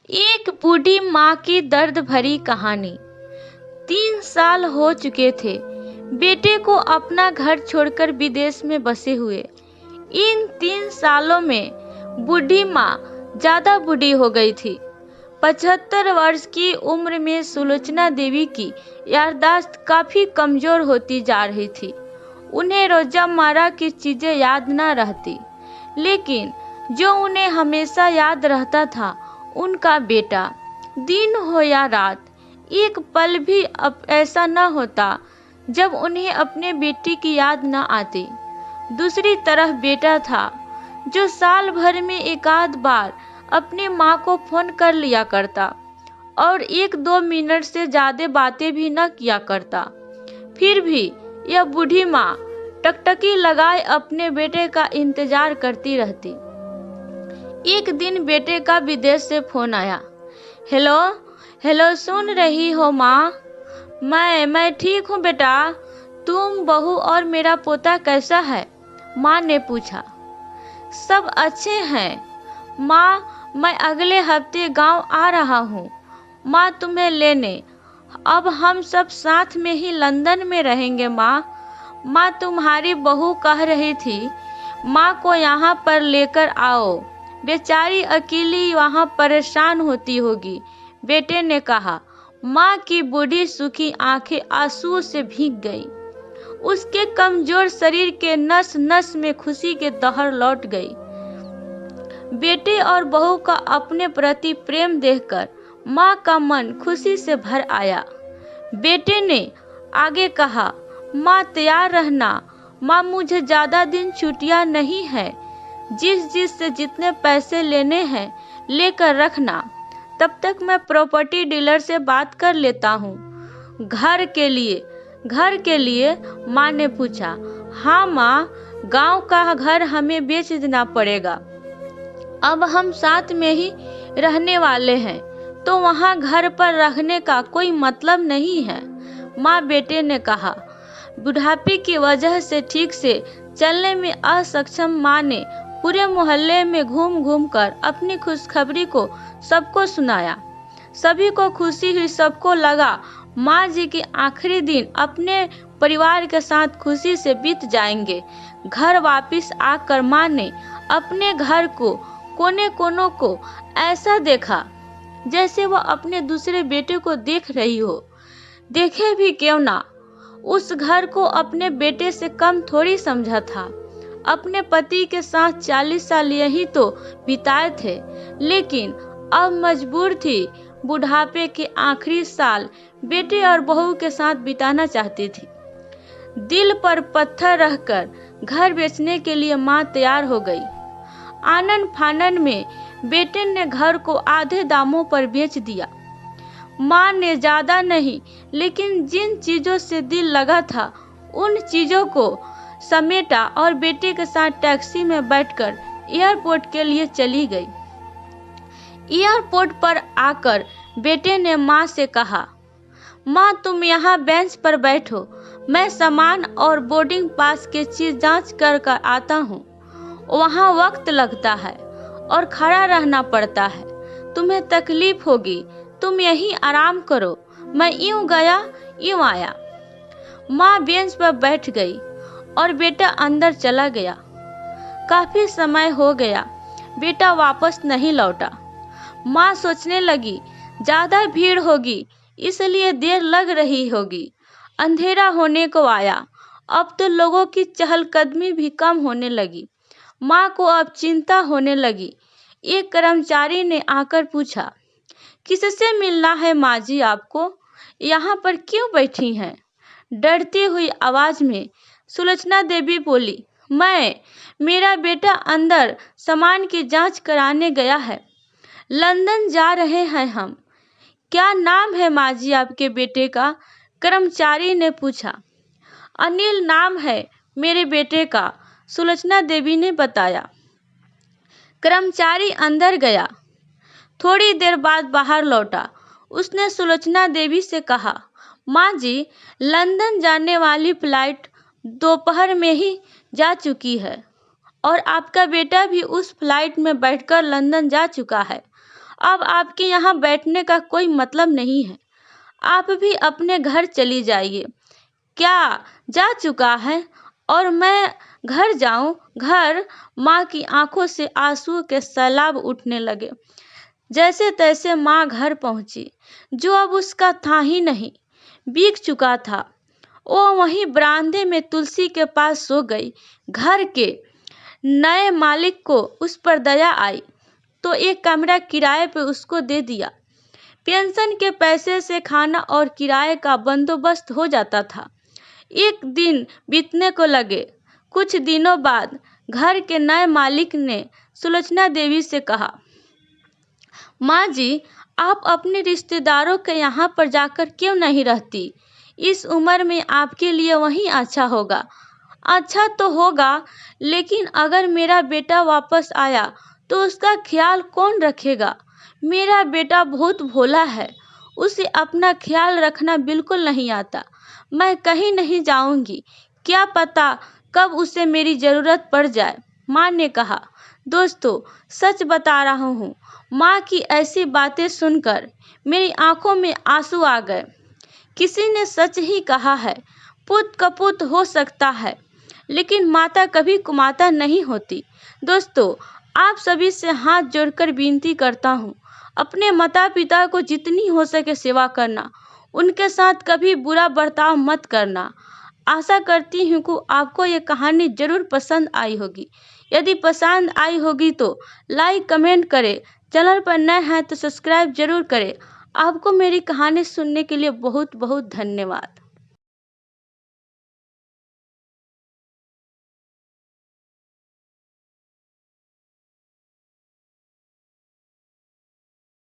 एक बूढ़ी माँ की दर्द भरी कहानी। 3 साल हो चुके थे बेटे को अपना घर छोड़कर विदेश में बसे हुए। इन 3 सालों में बूढ़ी माँ ज्यादा बूढ़ी हो गई थी। 75 वर्ष की उम्र में सुलोचना देवी की याददाश्त काफी कमजोर होती जा रही थी। उन्हें रोजमर्रा की चीजें याद न रहती, लेकिन जो उन्हें हमेशा याद रहता था उनका बेटा। दिन हो या रात, एक पल भी अब ऐसा न होता जब उन्हें अपने बेटी की याद न आती। दूसरी तरफ बेटा था जो साल भर में एकाध बार अपनी माँ को फोन कर लिया करता और 1-2 मिनट से ज्यादा बातें भी न किया करता। फिर भी यह बूढ़ी माँ टकटकी लगाए अपने बेटे का इंतजार करती रहती। एक दिन बेटे का विदेश से फोन आया। हेलो हेलो, सुन रही हो माँ? मैं ठीक हूँ बेटा। तुम, बहू और मेरा पोता कैसा है? माँ ने पूछा। सब अच्छे हैं माँ, मैं अगले हफ्ते गांव आ रहा हूँ माँ तुम्हें लेने। अब हम सब साथ में ही लंदन में रहेंगे माँ तुम्हारी बहू कह रही थी माँ को यहाँ पर लेकर आओ, बेचारी अकेली वहाँ परेशान होती होगी, बेटे ने कहा। माँ की बूढ़ी सूखी आंखें आंसुओं से भीग गई। उसके कमजोर शरीर के नस नस में खुशी के दहर लौट गई। बेटे और बहू का अपने प्रति प्रेम देखकर माँ का मन खुशी से भर आया। बेटे ने आगे कहा, माँ तैयार रहना माँ, मुझे ज्यादा दिन छुट्टियाँ नहीं है। जिस से जितने पैसे लेने हैं लेकर रखना। तब तक मैं प्रॉपर्टी डीलर से बात कर लेता हूँ। घर के लिए माँ ने पूछा। हाँ माँ, गांव का घर हमें बेच देना पड़ेगा। अब हम साथ में ही रहने वाले हैं, तो वहाँ घर पर रहने का कोई मतलब नहीं है, माँ बेटे ने कहा। बुढ़ापे की वजह से ठीक से चलने में असक्षम माँ ने पूरे मोहल्ले में घूम घूम कर अपनी खुशखबरी को सबको सुनाया। सभी को खुशी हुई। सबको लगा माँ जी के आखिरी दिन अपने परिवार के साथ खुशी से बीत जाएंगे। घर वापस आकर माँ ने अपने घर को कोने कोनों को ऐसा देखा जैसे वह अपने दूसरे बेटे को देख रही हो। देखे भी क्यों ना, उस घर को अपने बेटे से कम थोड़ी समझा था। अपने पति के साथ 40 साल यही तो बिताए थे, लेकिन अब मजबूर थी बुढ़ापे के आखिरी साल बेटे और बहू के साथ बिताना चाहती थी। दिल पर पत्थर रखकर घर बेचने के लिए माँ तैयार हो गई। आनन फानन में बेटे ने घर को आधे दामों पर बेच दिया। माँ ने ज्यादा नहीं, लेकिन जिन चीजों से दिल लगा था उन चीजों को समेटा और बेटे के साथ टैक्सी में बैठकर एयरपोर्ट के लिए चली गई। एयरपोर्ट पर आकर बेटे ने माँ से कहा, माँ तुम यहाँ बेंच पर बैठो, मैं सामान और बोर्डिंग पास के चीज जांच कर आता हूँ। वहाँ वक्त लगता है और खड़ा रहना पड़ता है, तुम्हें तकलीफ होगी, तुम यहीं आराम करो। मैं यूं गया यूं आया। माँ बेंच पर बैठ गई और बेटा अंदर चला गया। काफी समय हो गया, बेटा वापस नहीं लौटा। माँ सोचने लगी ज्यादा भीड़ होगी इसलिए देर लग रही होगी। अंधेरा होने को आया, अब तो लोगों की चहलकदमी भी कम होने लगी। माँ को अब चिंता होने लगी। एक कर्मचारी ने आकर पूछा, किससे मिलना है माँ जी आपको? यहाँ पर क्यों बैठी हैं? डरती हुई आवाज में सुलोचना देवी बोली, मेरा बेटा अंदर सामान की जांच कराने गया है, लंदन जा रहे हैं हम। क्या नाम है माँ जी आपके बेटे का? कर्मचारी ने पूछा। अनिल नाम है मेरे बेटे का, सुलोचना देवी ने बताया। कर्मचारी अंदर गया। थोड़ी देर बाद बाहर लौटा। उसने सुलोचना देवी से कहा, माँ जी, लंदन जाने वाली फ्लाइट दोपहर में ही जा चुकी है और आपका बेटा भी उस फ्लाइट में बैठकर लंदन जा चुका है। अब आपके यहाँ बैठने का कोई मतलब नहीं है। आप भी अपने घर चली जाइए। क्या जा चुका है और मैं घर जाऊं? घर? माँ की आंखों से आंसुओं के सैलाब उठने लगे। जैसे तैसे माँ घर पहुंची, जो अब उसका था ही नहीं, बीत चुका था। वो वहीं बरामदे में तुलसी के पास सो गई। घर के नए मालिक को उस पर दया आई तो एक कमरा किराए पे उसको दे दिया। पेंशन के पैसे से खाना और किराए का बंदोबस्त हो जाता था। एक दिन बीतने को लगे। कुछ दिनों बाद घर के नए मालिक ने सुलोचना देवी से कहा, माँ जी, आप अपने रिश्तेदारों के यहाँ पर जाकर क्यों नहीं रहती? इस उम्र में आपके लिए वहीं अच्छा होगा। अच्छा तो होगा, लेकिन अगर मेरा बेटा वापस आया तो उसका ख्याल कौन रखेगा? मेरा बेटा बहुत भोला है, उसे अपना ख्याल रखना बिल्कुल नहीं आता। मैं कहीं नहीं जाऊंगी, क्या पता कब उसे मेरी जरूरत पड़ जाए, माँ ने कहा। दोस्तों, सच बता रहा हूँ, माँ की ऐसी बातें सुनकर मेरी आंखों में आंसू आ गए। किसी ने सच ही कहा है, पुत कपूत हो सकता है, लेकिन माता कभी कुमाता नहीं होती। दोस्तों, आप सभी से हाथ जोड़कर विनती करता हूँ, अपने माता पिता को जितनी हो सके सेवा करना, उनके साथ कभी बुरा बर्ताव मत करना। आशा करती हूँ कि आपको ये कहानी जरूर पसंद आई होगी। यदि पसंद आई होगी तो लाइक कमेंट करें। चैनल पर नए हैं तो सब्सक्राइब जरूर करें। आपको मेरी कहानी सुनने के लिए बहुत बहुत धन्यवाद।